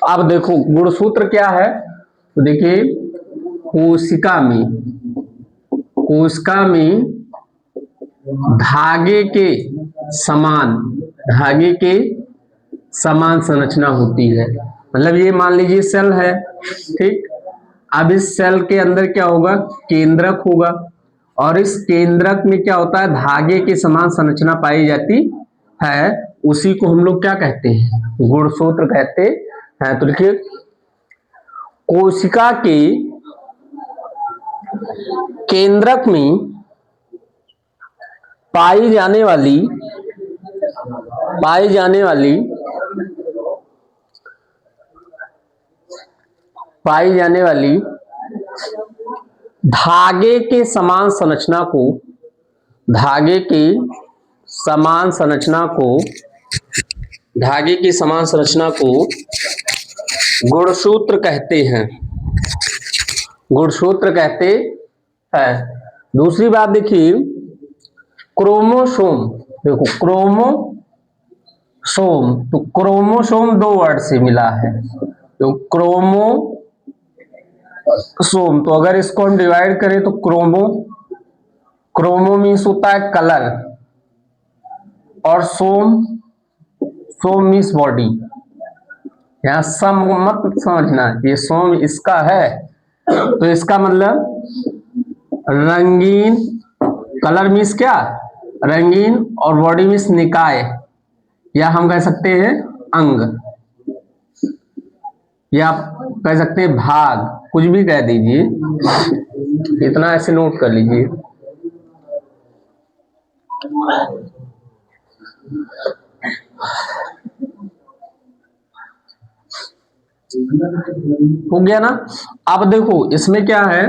अब देखो गुणसूत्र क्या है, तो देखिए कोशिका में धागे के समान धागे के समान संरचना होती है। मतलब ये मान लीजिए सेल है, ठीक। अब इस सेल के अंदर क्या होगा, केंद्रक होगा, और इस केंद्रक में क्या होता है, धागे की समान संरचना पाई जाती है। उसी को हम लोग क्या कहते हैं, गुणसूत्र कहते हैं। तो देखिए कोशिका के केंद्रक में पाई जाने वाली धागे के समान संरचना को गुणसूत्र कहते हैं। दूसरी बात देखिए क्रोमोसोम, देखो क्रोमोसोम, तो क्रोमोसोम दो वर्ड से मिला है, तो क्रोमोसोम, तो अगर इसको हम डिवाइड करें तो क्रोमो मीन्स होता है कलर, और सोम मीन्स बॉडी। यहां सम मत समझना, ये सोम इसका है, तो इसका मतलब रंगीन, कलर मीन्स क्या, रंगीन, और बॉडी मीन्स निकाय, या हम कह सकते हैं अंग, या आप कह सकते हैं भाग, कुछ भी कह दीजिए, इतना ऐसे नोट कर लीजिए। हो गया ना। अब देखो इसमें क्या है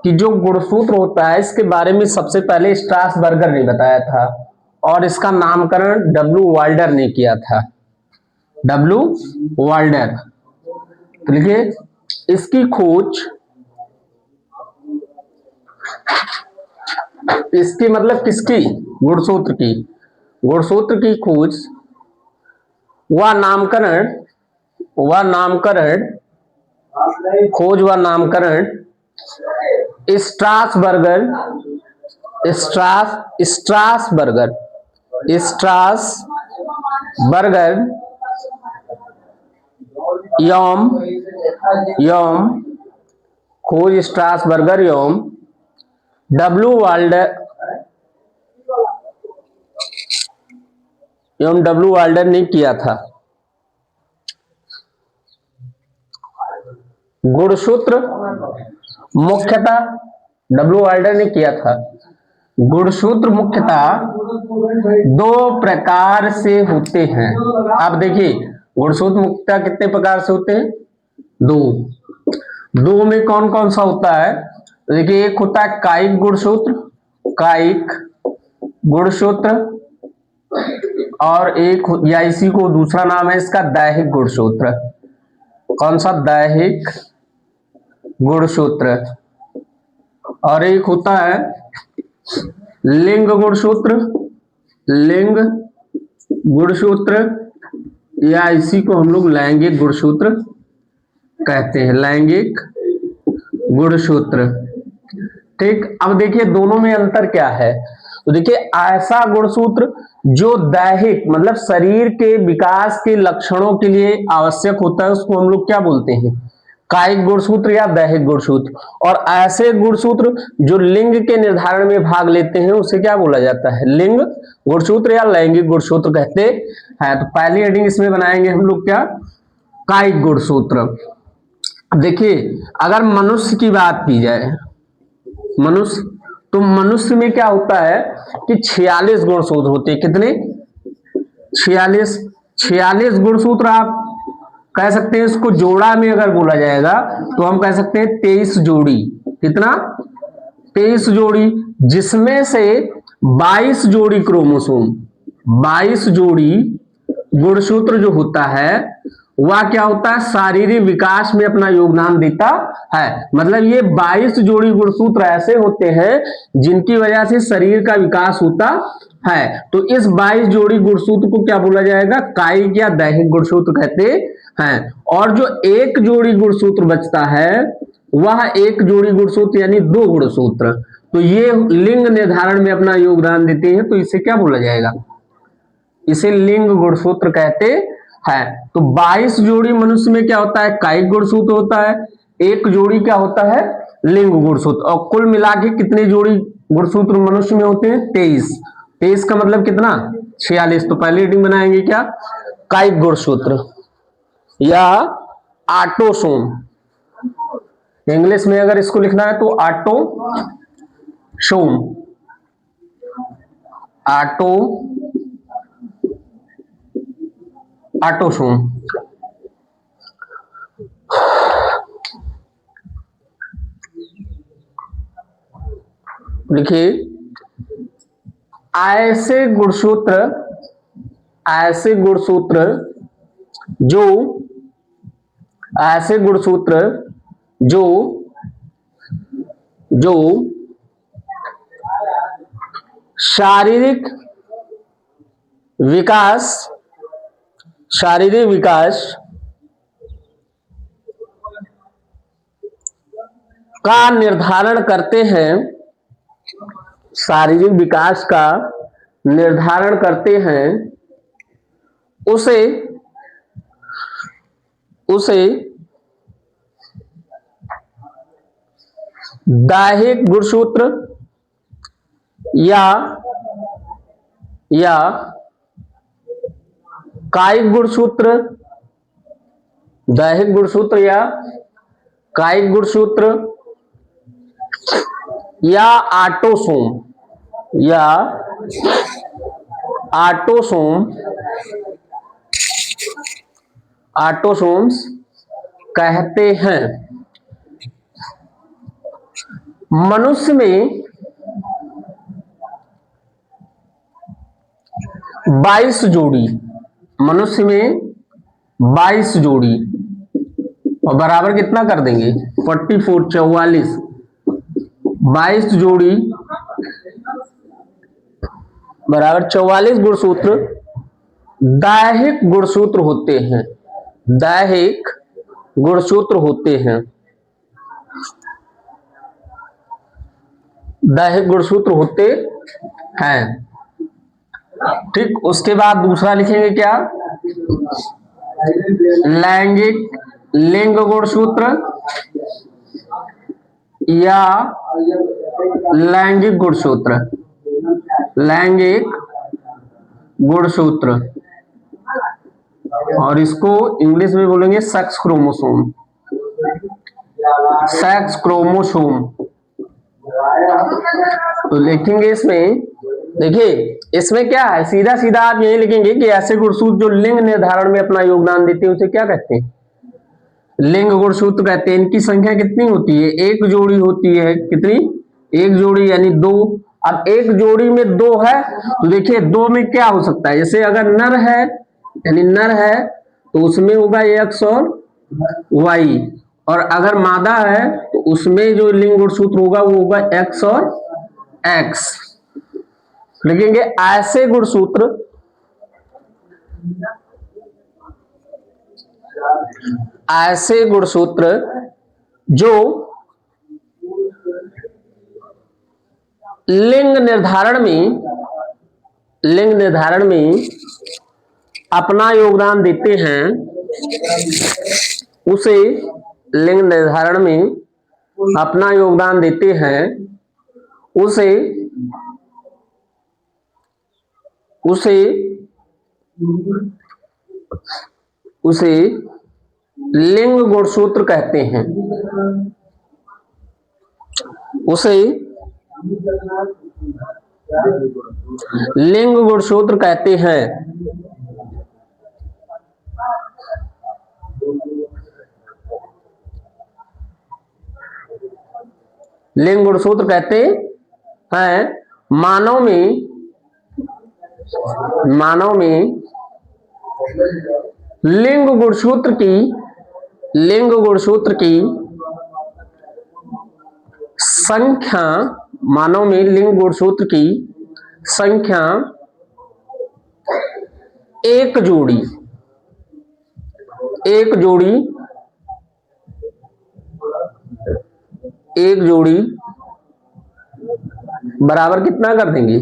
कि जो गुणसूत्र होता है इसके बारे में सबसे पहले स्ट्रासबर्गर ने बताया था, और इसका नामकरण डब्ल्यू वाल्डर ने किया था, डब्ल्यू वाल्डर। तो देखिए इसकी खोज, इसकी मतलब किसकी, गुणसूत्र की खोज व नामकरण स्ट्रासबर्गर एवं डब्ल्यू वाल्डर ने किया था। गुणसूत्र मुख्यतः डब्ल्यू वाल्डर ने किया था। गुणसूत्र मुख्यतः दो प्रकार से होते हैं। आप देखिए गुणसूत्र मुख्यतः कितने प्रकार से होते हैं, दो में कौन कौन सा होता है, देखिए एक होता है कायिक गुणसूत्र, और एक, या इसी को दूसरा नाम है इसका दैहिक गुणसूत्र। कौन सा, दैहिक गुणसूत्र। और एक होता है लिंग गुणसूत्र, या इसी को हम लोग लैंगिक गुणसूत्र कहते हैं, लैंगिक गुणसूत्र। ठीक। अब देखिए दोनों में अंतर क्या है, तो देखिए ऐसा गुणसूत्र जो दैहिक मतलब शरीर के विकास के लक्षणों के लिए आवश्यक होता है उसको हम लोग क्या बोलते हैं, कायिक गुणसूत्र या दैहिक गुणसूत्र। और ऐसे गुणसूत्र जो लिंग के निर्धारण में भाग लेते हैं उसे क्या बोला जाता है, लिंग गुणसूत्र या लैंगिक गुणसूत्र कहते हैं। तो पहली हेडिंग इसमें बनाएंगे हम लोग क्या, कायिक गुणसूत्र। देखिए अगर मनुष्य की बात की जाए, तो मनुष्य में क्या होता है कि 46 गुणसूत्र होते हैं। कितने, 46 गुणसूत्र। आप कह सकते हैं इसको जोड़ा में अगर बोला जाएगा तो हम कह सकते हैं 23 जोड़ी। कितना, 23 जोड़ी, जिसमें से 22 जोड़ी क्रोमोसोम, 22 जोड़ी गुणसूत्र जो होता है वह क्या होता है, शारीरिक विकास में अपना योगदान देता है। मतलब ये 22 जोड़ी गुणसूत्र ऐसे होते हैं जिनकी वजह से शरीर का विकास होता है। तो इस 22 जोड़ी गुणसूत्र को क्या बोला जाएगा, कायिक या दैहिक गुणसूत्र कहते है। और जो एक जोड़ी गुणसूत्र बचता है वह एक जोड़ी गुणसूत्र यानी दो गुणसूत्र, तो ये लिंग निर्धारण में अपना योगदान देते हैं, तो इसे क्या बोला जाएगा, इसे लिंग गुणसूत्र कहते हैं। तो 22 जोड़ी मनुष्य में क्या होता है, कायिक गुणसूत्र होता है, एक जोड़ी क्या होता है, लिंग गुणसूत्र। और कुल मिला के कितने जोड़ी गुणसूत्र मनुष्य में होते हैं, 23। 23 का मतलब कितना, 46। तो पहली रीडिंग बनाएंगे क्या, कायिक गुणसूत्र या ऑटोसोम। इंग्लिश में अगर इसको लिखना है तो ऑटोसोम, ऑटोसोम। देखिए ऐसे गुणसूत्र जो शारीरिक विकास का निर्धारण करते हैं, शारीरिक विकास का निर्धारण करते हैं, उसे दैहिक गुणसूत्र या कायिक गुणसूत्र, दैहिक गुणसूत्र या कायिक गुणसूत्र या ऑटोसोम्स कहते हैं। मनुष्य में 22 जोड़ी, मनुष्य में 22 जोड़ी, और बराबर कितना कर देंगे, 44, 44, 22 जोड़ी बराबर 44 गुणसूत्र दैहिक गुणसूत्र होते हैं, दैहिक गुणसूत्र होते हैं, दैहिक गुणसूत्र होते हैं। ठीक, उसके बाद दूसरा लिखेंगे क्या, लैंगिक लिंग गुणसूत्र या लैंगिक गुणसूत्र, लैंगिक गुणसूत्र, और इसको इंग्लिश में बोलेंगे सेक्स क्रोमोसोम, सेक्स क्रोमोसोम। तो लिखेंगे इसमें, देखिए इसमें क्या है, सीधा सीधा आप यही लिखेंगे कि ऐसे गुणसूत्र जो लिंग निर्धारण में अपना योगदान देते हैं उसे क्या कहते हैं, लिंग गुणसूत्र कहते हैं। इनकी संख्या कितनी होती है, एक जोड़ी होती है, कितनी, एक जोड़ी यानी दो। अब एक जोड़ी में दो है तो देखिए दो में क्या हो सकता है, जैसे अगर नर है यानी नर है तो उसमें होगा एक्स और वाई, और अगर मादा है तो उसमें जो लिंग गुणसूत्र होगा वो होगा एक्स और एक्स। लिखेंगे ऐसे गुणसूत्र जो लिंग निर्धारण में अपना योगदान देते हैं, उसे लिंग निर्धारण में अपना योगदान देते हैं, उसे लिंग गुणसूत्र कहते हैं, उसे लिंग गुणसूत्र कहते हैं। लिंग गुणसूत्र कहते हैं। मानव में लिंग गुणसूत्र की संख्या, मानव में लिंग गुणसूत्र की संख्या एक एक जोड़ी बराबर कितना कर देंगे?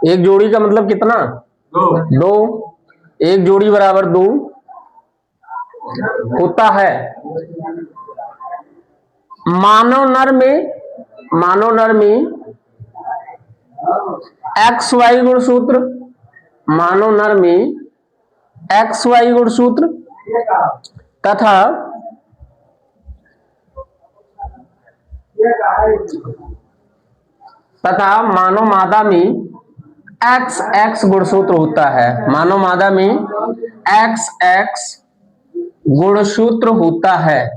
एक जोड़ी का मतलब कितना? दो। एक जोड़ी बराबर 2 होता है। मानव नर में एक्स वाई गुणसूत्र, मानव नर में एक्स वाई गुणसूत्र तथा मानव मादा में एक्स एक्स गुणसूत्र होता है। मानव मादा में एक्स एक्स गुणसूत्र होता है।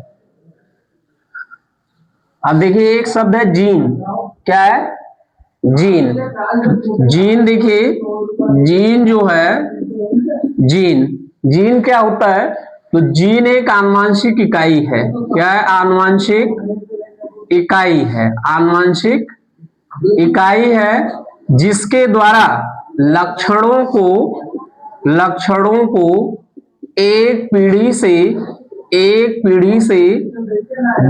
अब देखिए एक शब्द है जीन। क्या है? जीन। जीन देखिए, जीन जो है, जीन क्या होता है? तो जीन एक आनुवांशिक इकाई है। क्या है? आनुवांशिक इकाई है। आनुवांशिक इकाई है जिसके द्वारा लक्षणों को एक पीढ़ी से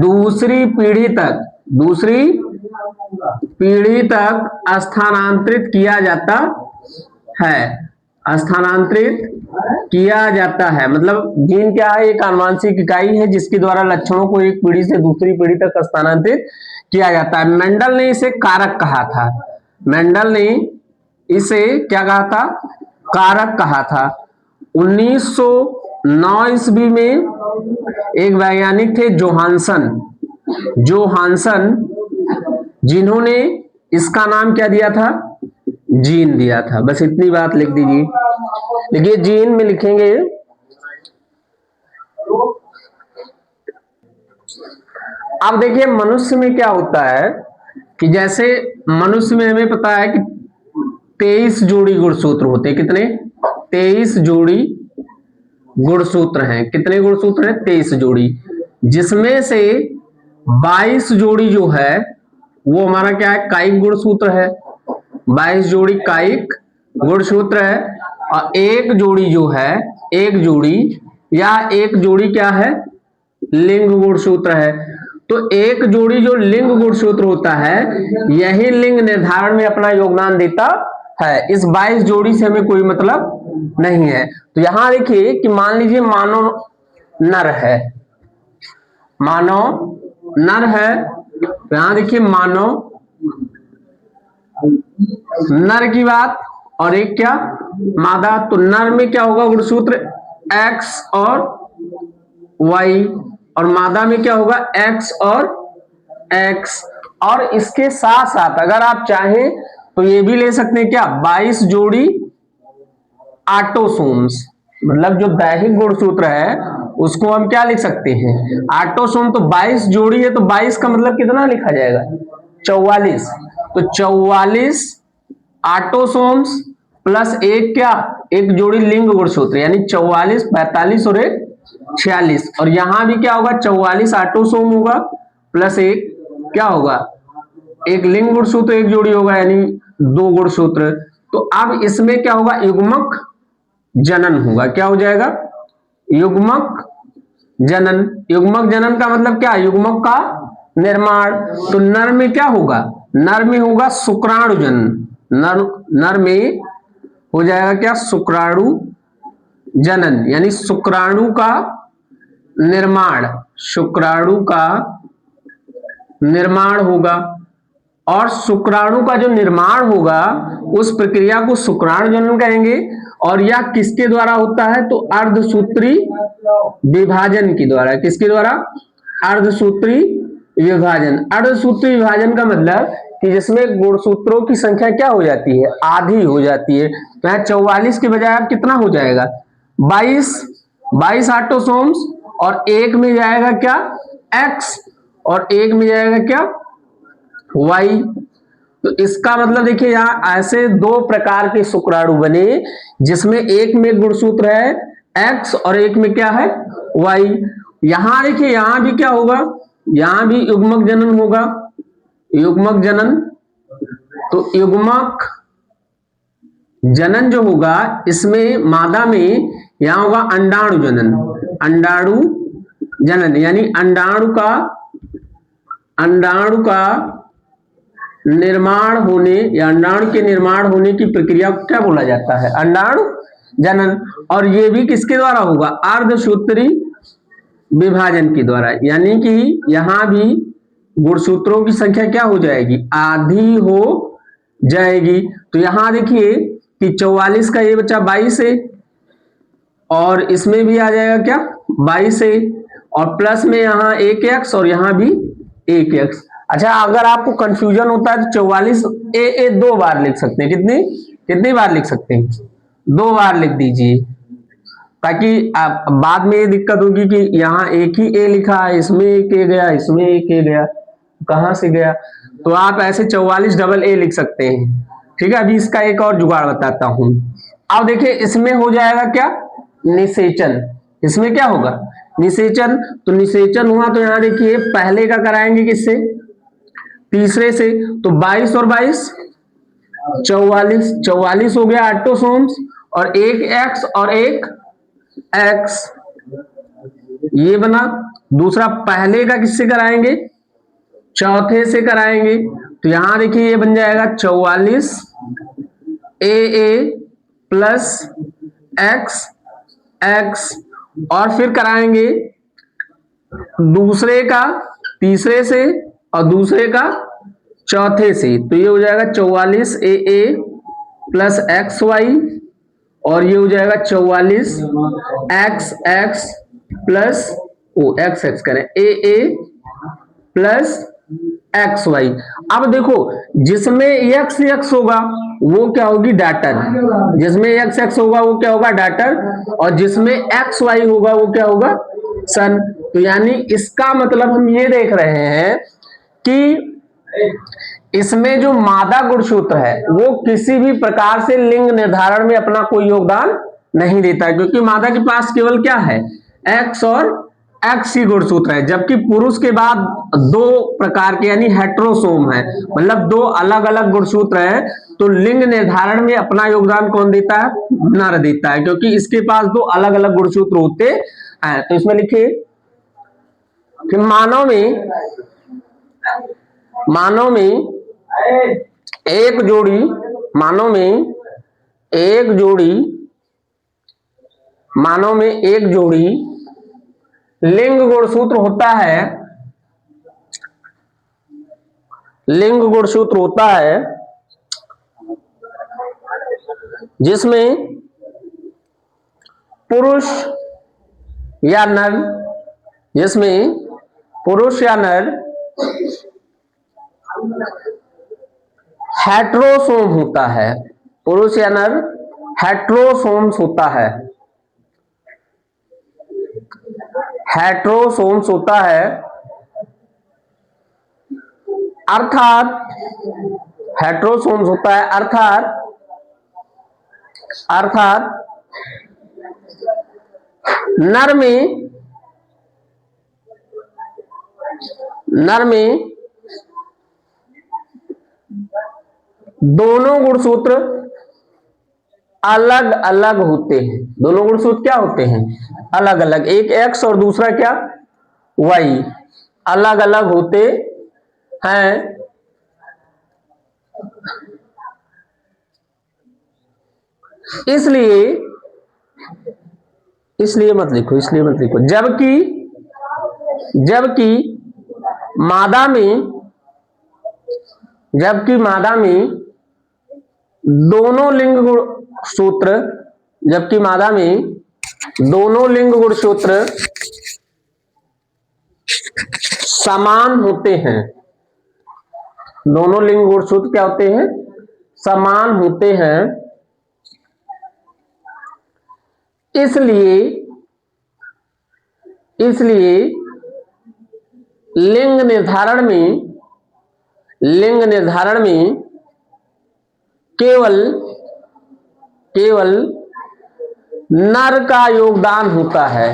दूसरी पीढ़ी तक स्थानांतरित किया जाता है। मतलब जीन क्या है? एक आनुवांशिक इकाई है जिसके द्वारा लक्षणों को एक पीढ़ी से दूसरी पीढ़ी तक स्थानांतरित किया जाता है। मेंडल ने इसे कारक कहा था। मेंडल ने इसे क्या कहा था? कारक कहा था। 1909 ईस्वी में एक वैज्ञानिक थे जोहानसन, जिन्होंने इसका नाम क्या दिया था? जीन दिया था। बस इतनी बात लिख दीजिए। देखिए जीन में लिखेंगे अब देखिए मनुष्य में क्या होता है कि जैसे मनुष्य में हमें पता है कि 23 जोड़ी गुणसूत्र होते हैं। कितने? 23 जोड़ी गुणसूत्र हैं। कितने गुणसूत्र हैं? 23 जोड़ी, जिसमें से 22 जोड़ी जो है वो हमारा क्या है? कायिक गुणसूत्र है। 22 जोड़ी कायिक गुणसूत्र है। और एक जोड़ी क्या है? लिंग गुणसूत्र है। तो एक जोड़ी जो लिंग गुणसूत्र होता है, यही लिंग निर्धारण में अपना योगदान देता है। इस 22 जोड़ी से हमें कोई मतलब नहीं है। तो यहां देखिए कि मान लीजिए मानव नर है, तो यहां देखिए मानव नर की बात, और एक क्या? मादा। तो नर में क्या होगा? गुणसूत्र एक्स और वाई, और मादा में क्या होगा? एक्स और एक्स। और इसके साथ साथ अगर आप चाहें तो ये भी ले सकते हैं क्या? 22 जोड़ी ऑटोसोम्स। मतलब जो दैहिक गुणसूत्र है उसको हम क्या लिख सकते हैं? ऑटोसोम। तो 22 जोड़ी है तो 22 का मतलब कितना लिखा जाएगा? 44। तो 44 ऑटोसोम्स प्लस एक क्या? एक जोड़ी लिंग गुणसूत्र, यानी 44, 45 और एक 46। और यहां भी क्या होगा? 44 ऑटोसोम होगा प्लस एक क्या होगा? एक लिंग गुणसूत्र एक जोड़ी होगा, यानी 2 गुणसूत्र। तो अब इसमें क्या होगा? युग्मक जनन होगा। क्या हो जाएगा? युग्मक जनन का मतलब क्या? युग्मक का निर्माण। तो नर में क्या होगा? नर में होगा शुक्राणु जनन। नर में हो जाएगा क्या? शुक्राणु जनन, यानी शुक्राणु का निर्माण होगा। और शुक्राणु का जो निर्माण होगा उस प्रक्रिया को शुक्राणु जनन कहेंगे। और यह किसके द्वारा होता है? तो अर्धसूत्री विभाजन के द्वारा। किसके द्वारा? अर्धसूत्री विभाजन। अर्धसूत्री विभाजन का मतलब कि जिसमें गुणसूत्रों की संख्या क्या हो जाती है? आधी हो जाती है। तो यहाँ 44 के बजाय अब कितना हो जाएगा? 22 ऑटोसोम्स, और एक में जाएगा क्या? एक्स, और एक में जाएगा क्या? वाई। तो इसका मतलब देखिए यहां ऐसे 2 प्रकार के शुक्राणु बने, जिसमें एक में गुणसूत्र है एक्स और एक में क्या है? वाई। यहां देखिए यहां भी क्या होगा? यहां भी युग्मक जनन होगा। युग्मक जनन। तो युग्मक जनन जो होगा इसमें मादा में यहां होगा अंडाणु जनन, अंडाणु जनन यानी अंडाणु का निर्माण होने या अंडाणु के निर्माण होने की प्रक्रिया को क्या बोला जाता है? अंडाणु जनन। और ये भी किसके द्वारा होगा? अर्धसूत्री विभाजन के द्वारा, यानी कि यहां भी गुणसूत्रों की संख्या क्या हो जाएगी? आधी हो जाएगी। तो यहां देखिए कि 44 का ये बच्चा 22 है, और इसमें भी आ जाएगा क्या? 22 है, और प्लस में यहाँ 1x और यहाँ भी 1x। अच्छा, अगर आपको कंफ्यूजन होता है तो 44 ए 2 बार लिख सकते हैं। कितनी बार लिख सकते हैं? 2 बार लिख दीजिए, ताकि आप बाद में ये दिक्कत होगी कि यहाँ एक ही ए लिखा है, इसमें एक ए गया, इसमें एक ए गया, कहां से गया? तो आप ऐसे 44 डबल ए लिख सकते हैं। ठीक है, अभी इसका एक और जुगाड़ बताता हूं। अब देखिए इसमें हो जाएगा क्या? निषेचन। इसमें क्या होगा? निषेचन। तो निषेचन हुआ तो यहां देखिए पहले का कराएंगे किससे? तीसरे से। तो 22 और 22 44, 44 हो गया ऑटोसोम्स, और एक एक्स और एक एक्स, ये बना। दूसरा पहले का किससे कराएंगे? चौथे से कराएंगे। तो यहां देखिए ये बन जाएगा 44 ए प्लस एक्स एक्स, और फिर कराएंगे दूसरे का तीसरे से और दूसरे का चौथे से। तो ये हो जाएगा 44 ए प्लस एक्स वाई, और ये हो जाएगा 44 x x plus x x करें ए प्लस एक्स वाई। अब देखो जिसमें एक्स एक्स होगा वो क्या होगी? डाटर। जिसमें एक्स एक्स होगा वो क्या होगा? डाटर। और जिसमें एक्स वाई होगा वो क्या होगा? सन। तो यानी इसका मतलब हम ये देख रहे हैं कि इसमें जो मादा गुणसूत्र है वो किसी भी प्रकार से लिंग निर्धारण में अपना कोई योगदान नहीं देता है, क्योंकि मादा के पास केवल क्या है? एक्स और एक्स ही गुणसूत्र है, जबकि पुरुष के बाद 2 प्रकार के यानी हेट्रोसोम है, मतलब 2 अलग अलग गुणसूत्र है। तो लिंग निर्धारण में अपना योगदान कौन देता है? नर देता है, क्योंकि इसके पास 2 अलग अलग गुणसूत्र होते हैं। तो इसमें लिखिए कि मानव में एक जोड़ी लिंग गुणसूत्र होता है जिसमें पुरुष या नर हेट्रोसोम होता है। पुरुष या नर हेट्रोसोम्स होता है, अर्थात हेट्रोसोम्स होता है अर्थात नर में दोनों गुणसूत्र अलग अलग होते हैं। दोनों गुणसूत्र क्या होते हैं? अलग अलग। एक एक्स और दूसरा क्या? वाई, अलग अलग होते हैं। इसलिए मत लिखो। जबकि मादा में दोनों लिंग गुणसूत्र समान होते हैं। दोनों लिंग गुणसूत्र क्या होते हैं? समान होते हैं। इसलिए लिंग निर्धारण में केवल नर का योगदान होता है।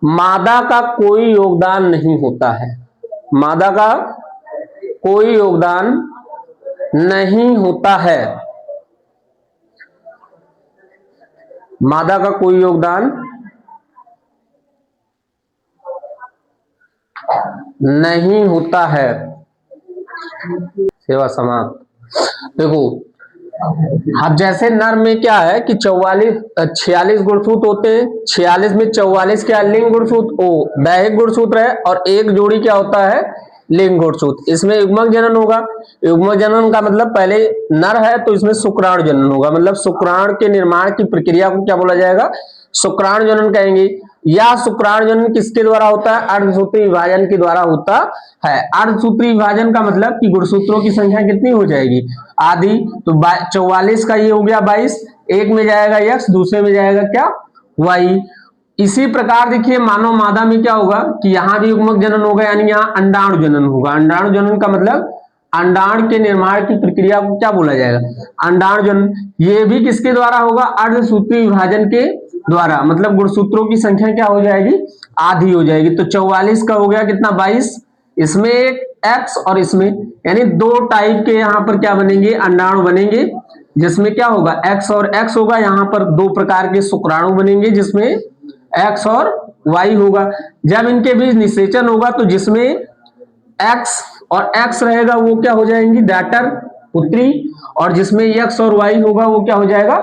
मादा का कोई योगदान नहीं होता है। कोई योगदान नहीं होता है, मादा का कोई योगदान नहीं होता है। सेवा समाप्त। देखो अब जैसे नर में क्या है कि 46 गुणसूत्र होते हैं, 46 में 44 क्या लिंग गुणसूत्र दैहिक गुणसूत्र है और एक जोड़ी क्या होता है लिंग गुणसूत्र। इसमें युग्मक जनन होगा। युग्मक जनन का मतलब पहले नर है तो इसमें शुक्राणु जनन होगा, मतलब शुक्राणु के निर्माण की प्रक्रिया को क्या बोला जाएगा, शुक्राणु जनन कहेंगे। या शुक्राणु जनन किसके द्वारा होता है, अर्धसूत्री विभाजन के द्वारा होता है। अर्धसूत्री विभाजन का मतलब कि गुणसूत्रों की संख्या कितनी हो जाएगी, आधी। तो 44 का ये हो गया 22, एक में जाएगा x, दूसरे में जाएगा क्या y। इसी प्रकार देखिए मानव मादा में क्या होगा कि यहां भी युग्मक जनन होगा, यानी यहाँ अंडाणु जनन होगा। अंडाणु जनन का मतलब अंडाणु के निर्माण की प्रक्रिया को क्या बोला जाएगा, अंडाणु जनन। ये भी किसके द्वारा होगा, अर्धसूत्री विभाजन के द्वारा, मतलब गुणसूत्रों की संख्या क्या हो जाएगी, आधी हो जाएगी। तो 44 का हो गया कितना 22, इसमें एक x और इसमें, यानी दो टाइप के यहाँ पर क्या बनेंगे, अंडाणु बनेंगे, जिसमें क्या होगा x और x होगा। यहाँ पर दो प्रकार के शुक्राणु बनेंगे जिसमें x और y होगा। जब इनके बीच निषेचन होगा तो जिसमें x और x रहेगा वो क्या हो जाएंगी, डॉटर पुत्री, और जिसमें x और y होगा वो क्या हो जाएगा,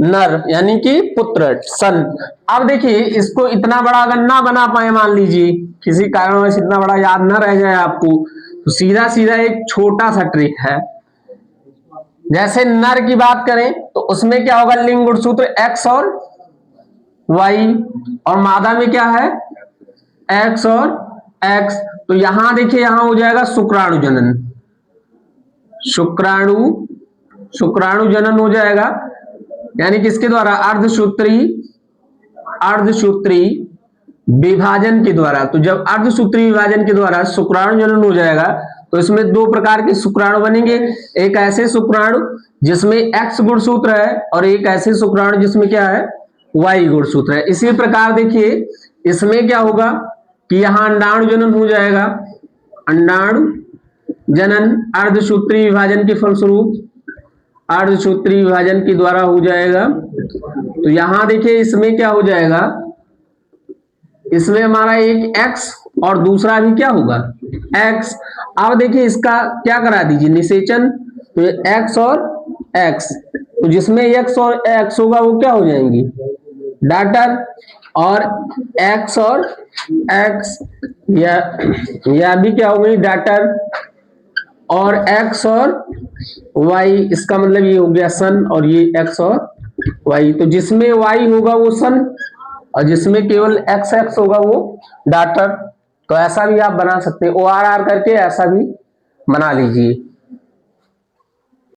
नर, यानी कि पुत्र सन। अब देखिए इसको इतना बड़ा अगर ना बना पाए, मान लीजिए किसी कारणवश इतना बड़ा याद ना रह जाए आपको, तो सीधा सीधा एक छोटा सा ट्रिक है। जैसे नर की बात करें तो उसमें क्या होगा, लिंग गुणसूत्र x और y, और मादा में क्या है x और x। तो यहां देखिए यहां हो जाएगा शुक्राणु जनन, शुक्राणु जनन हो जाएगा, यानी किसके द्वारा, अर्धसूत्री विभाजन के द्वारा। तो जब अर्धसूत्री विभाजन के द्वारा शुक्राणु जनन हो जाएगा तो इसमें दो प्रकार के शुक्राणु बनेंगे, एक ऐसे शुक्राणु जिसमें x गुणसूत्र है और एक ऐसे शुक्राणु जिसमें क्या है y गुणसूत्र है। इसी प्रकार देखिए इसमें क्या होगा कि यहां अंडाणु जनन हो जाएगा, अंडाणु जनन अर्धसूत्री विभाजन के फलस्वरूप, अर्धसूत्री विभाजन के द्वारा हो जाएगा। तो यहां देखिए इसमें क्या हो जाएगा, इसमें हमारा एक x और दूसरा भी क्या होगा x। अब देखिए इसका क्या करा दीजिए निषेचन, तो x और x, तो जिसमें x और x होगा वो क्या हो जाएंगी डॉटर, और x और x या भी क्या हो गई डॉटर, और x और y, इसका मतलब ये हो गया सन, और ये x और y। तो जिसमें y होगा वो सन और जिसमें केवल x होगा वो डॉटर। तो ऐसा भी आप बना सकते हैं, ORR करके ऐसा भी बना लीजिए।